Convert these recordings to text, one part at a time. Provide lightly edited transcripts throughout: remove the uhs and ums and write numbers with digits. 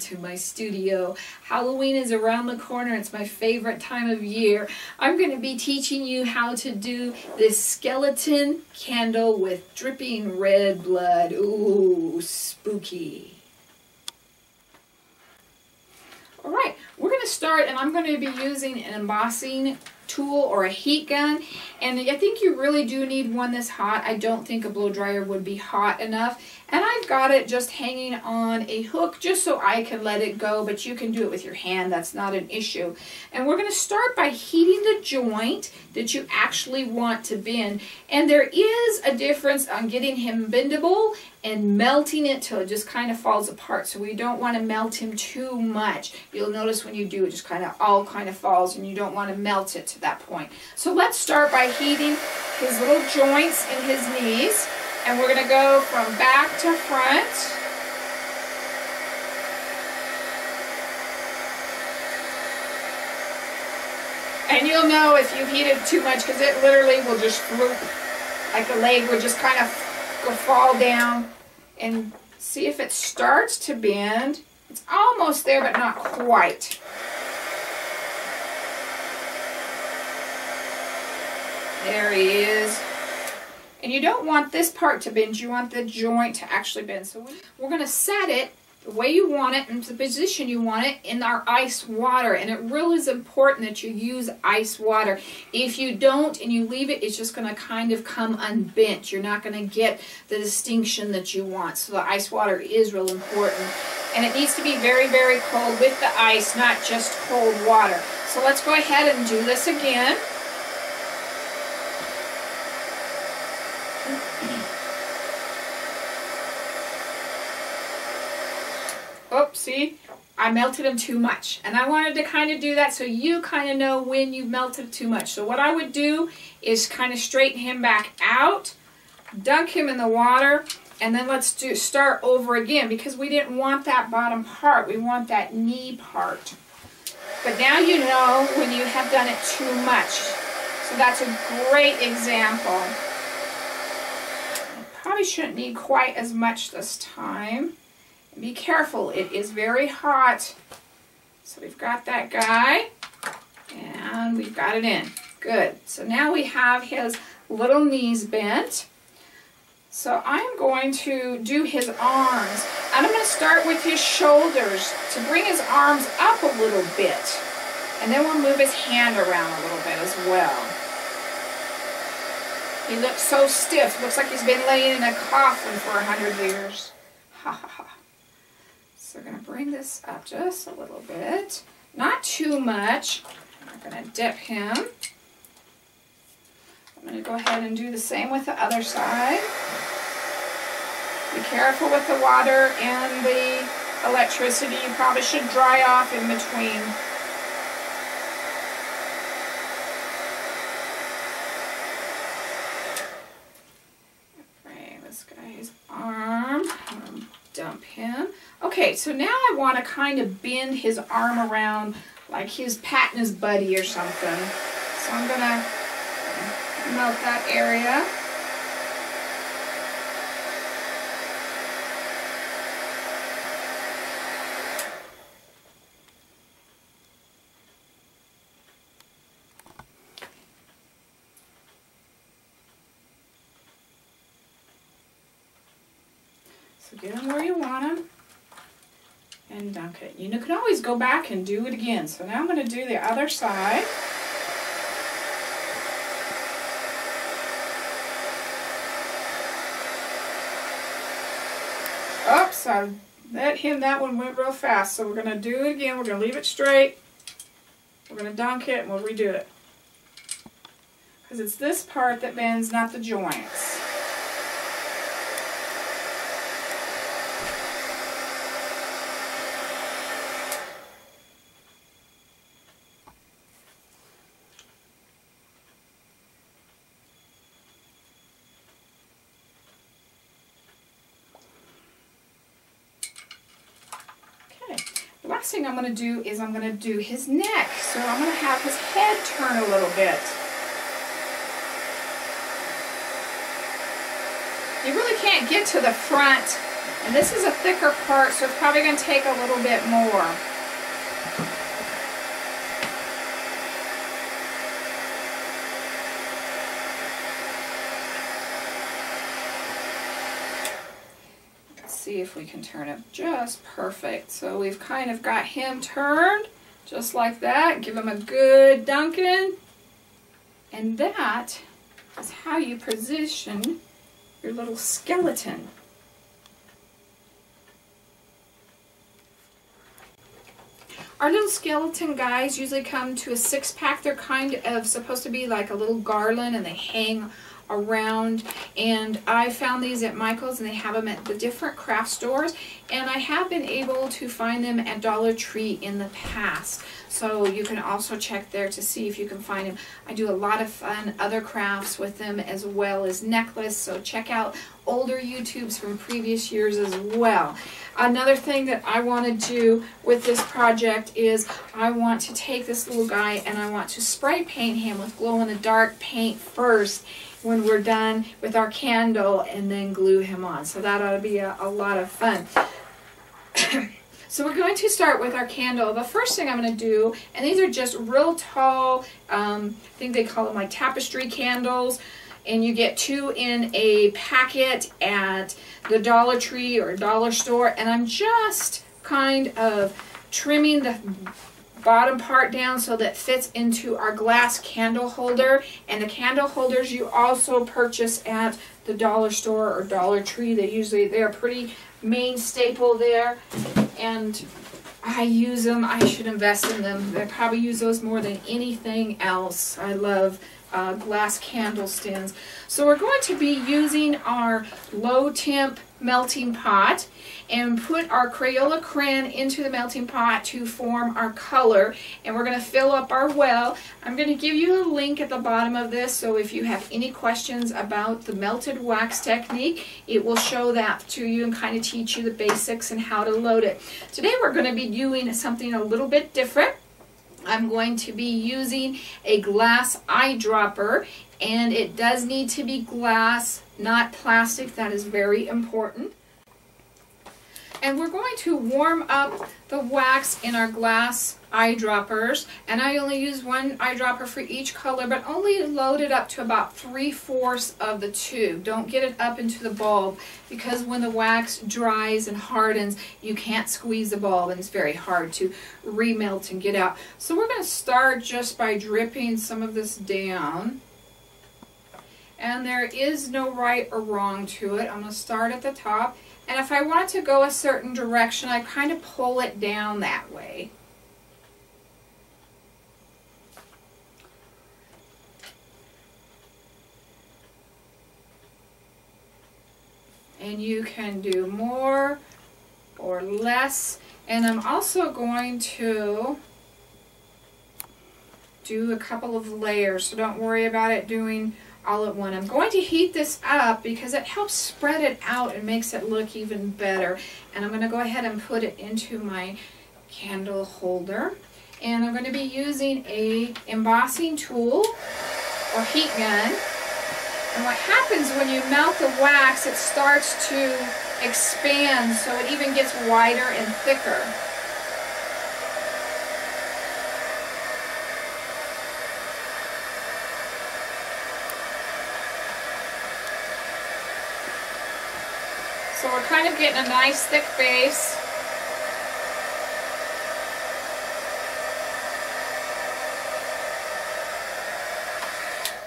to my studio. Halloween is around the corner. It's my favorite time of year. I'm going to be teaching you how to do this skeleton candle with dripping red blood. Ooh, spooky. All right, we're going to start, and I'm going to be using an embossing tool or a heat gun, and I think you really do need one that's hot. I don't think a blow dryer would be hot enough, and I've got it just hanging on a hook just so I can let it go, but you can do it with your hand. That's not an issue. And we're going to start by heating the joint that you actually want to bend, and there is a difference on getting him bendable and melting it till it just kind of falls apart. So we don't want to melt him too much. You'll notice when you do, it just kind of all falls, and you don't want to melt it to that point. So let's start by heating his little joints in his knees, and we're going to go from back to front. And you'll know if you heat it too much because it literally will just droop, like the leg would just kind of fall down. And see if it starts to bend. It's almost there, but not quite. There he is. And you don't want this part to bend, you want the joint to actually bend. So we're going to set it the way you want it, into the position you want it, in our ice water. And it really is important that you use ice water. If you don't and you leave it, it's just going to kind of come unbent. You're not going to get the distinction that you want. So the ice water is real important. And it needs to be very, very cold with the ice, not just cold water. So let's go ahead and do this again. Oops, see, I melted him too much. And I wanted to kind of do that so you kind of know when you've melted too much. So what I would do is kind of straighten him back out, dunk him in the water, and then let's start over again because we didn't want that bottom part. We want that knee part. But now you know when you have done it too much. So that's a great example. Probably shouldn't need quite as much this time. Be careful, it is very hot. So we've got that guy, and we've got it in. Good. So now we have his little knees bent. So I'm going to do his arms. And I'm going to start with his shoulders to bring his arms up a little bit. And then we'll move his hand around a little bit as well. He looks so stiff. Looks like he's been laying in a coffin for 100 years. Ha ha ha. So we're going to bring this up just a little bit. Not too much. I'm going to dip him. I'm going to go ahead and do the same with the other side. Be careful with the water and the electricity. You probably should dry off in between. Bring this guy's arm. Dump him. Okay, so now I want to kind of bend his arm around like he's patting his buddy or something. So I'm going to melt that area. So get him where you want him. And dunk it. You can always go back and do it again. So now I'm going to do the other side. Oops, I let him, that one went real fast. So we're going to do it again. We're going to leave it straight. We're going to dunk it and we'll redo it. Because it's this part that bends, not the joints. Last thing I'm going to do is I'm going to do his neck. So I'm going to have his head turn a little bit. You really can't get to the front And this is a thicker part, so it's probably going to take a little bit more. See if we can turn it just perfect. So we've kind of got him turned just like that. Give him a good dunking. And that is how you position your little skeleton. Our little skeleton guys usually come to a 6-pack. They're kind of supposed to be like a little garland, and they hang around, and I found these at Michael's, and they have them at the different craft stores, and I have been able to find them at Dollar Tree in the past, so you can also check there to see if you can find them. I do a lot of fun other crafts with them as well as necklace, so check out older YouTubes from previous years as well. Another thing that I want to do with this project is I want to take this little guy and I want to spray paint him with glow-in-the-dark paint first when we're done with our candle, and then glue him on. So that ought to be a lot of fun. So we're going to start with our candle. The first thing I'm going to do, and these are just real tall, I think they call them like tapestry candles, and you get 2 in a packet at the Dollar Tree or dollar store, and I'm just kind of trimming the bottom part down so that fits into our glass candle holder. And the candle holders you also purchase at the dollar store or Dollar Tree. They're a pretty main staple there, and I use them. I should invest in them. I probably use those more than anything else. I love glass candle stands. So we're going to be using our low temp melting pot and put our Crayola crayon into the melting pot to form our color, and we're going to fill up our well. I'm going to give you a link at the bottom of this, so if you have any questions about the melted wax technique, it will show that to you and kind of teach you the basics and how to load it. Today we're going to be doing something a little bit different. I'm going to be using a glass eyedropper, and it does need to be glass, not plastic. That is very important. And we're going to warm up the wax in our glass eyedroppers, and I only use one eyedropper for each color, but only load it up to about 3/4 of the tube. Don't get it up into the bulb, because when the wax dries and hardens, you can't squeeze the bulb, and it's very hard to remelt and get out. So we're going to start just by dripping some of this down. And there is no right or wrong to it. I'm going to start at the top. And if I want it to go a certain direction, I kind of pull it down that way. And you can do more or less. And I'm also going to do a couple of layers, so don't worry about it doing all at once. I'm going to heat this up because it helps spread it out and makes it look even better. And I'm going to go ahead and put it into my candle holder. And I'm going to be using a embossing tool or heat gun. And what happens when you melt the wax, it starts to expand, so it even gets wider and thicker. So we're kind of getting a nice thick base.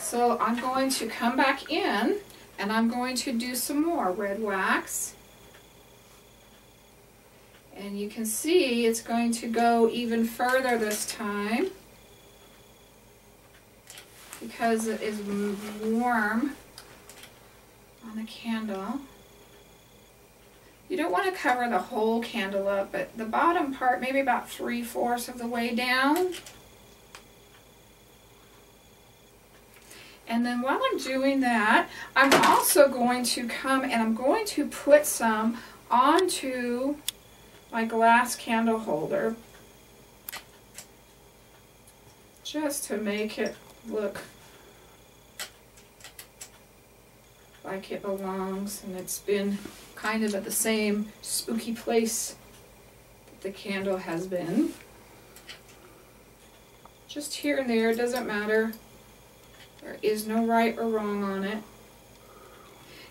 So I'm going to come back in and I'm going to do some more red wax. And you can see it's going to go even further this time because it is warm on the candle. You don't want to cover the whole candle up, but the bottom part, maybe about 3/4 of the way down. And then while I'm doing that, I'm also going to come and I'm going to put some onto my glass candle holder, just to make it look like it belongs and it's been kind of at the same spooky place that the candle has been. Just here and there, doesn't matter. There is no right or wrong on it.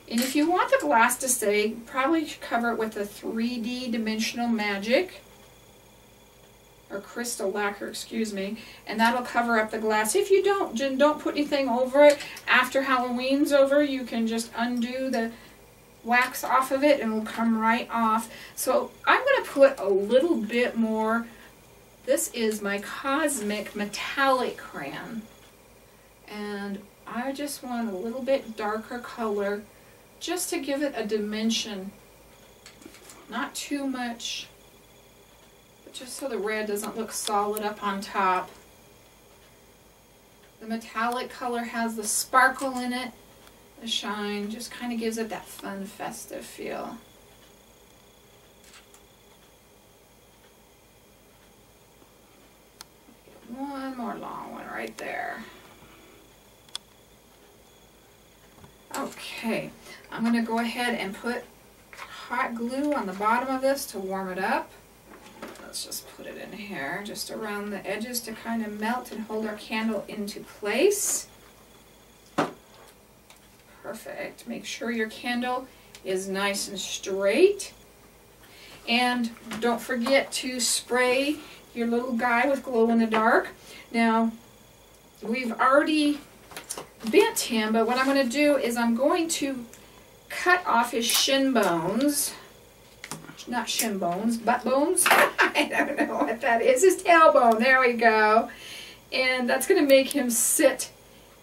And if you want the glass to stay, probably cover it with a 3D dimensional magic, or crystal lacquer, excuse me, and that'll cover up the glass. If you don't put anything over it, after Halloween's over, you can just undo the wax off of it and it'll come right off. So I'm going to put a little bit more. This is my Cosmic Metallic Crayon, and I just want a little bit darker color just to give it a dimension. Not too much, but just so the red doesn't look solid up on top. The metallic color has the sparkle in it, the shine, just kind of gives it that fun, festive feel. One more long one right there. Okay, I'm going to go ahead and put hot glue on the bottom of this to warm it up. Let's just put it in here, just around the edges to kind of melt and hold our candle into place. Perfect. Make sure your candle is nice and straight. And don't forget to spray your little guy with glow in the dark. Now, we've already bent him, but what I'm going to do is I'm going to cut off his shin bones. Not shin bones, butt bones. I don't know what that is. His tailbone. There we go. And that's going to make him sit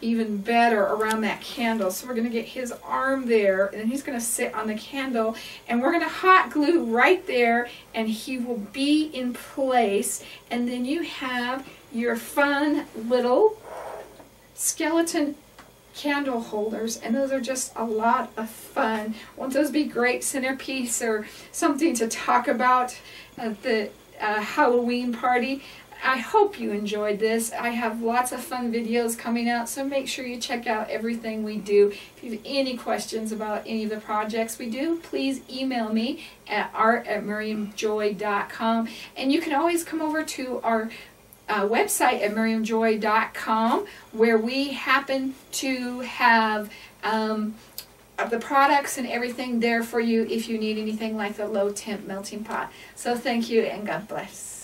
even better around that candle. So we're going to get his arm there, and then he's going to sit on the candle, and we're going to hot glue right there, and he will be in place. And then you have your fun little skeleton candle holders, and those are just a lot of fun. Won't those be great centerpiece or something to talk about at the Halloween party? I hope you enjoyed this. I have lots of fun videos coming out, so make sure you check out everything we do. If you have any questions about any of the projects we do, please email me at art@miriamjoy.com, and you can always come over to our website at miriamjoy.com, where we happen to have the products and everything there for you if you need anything like the low temp melting pot. So thank you, and God bless.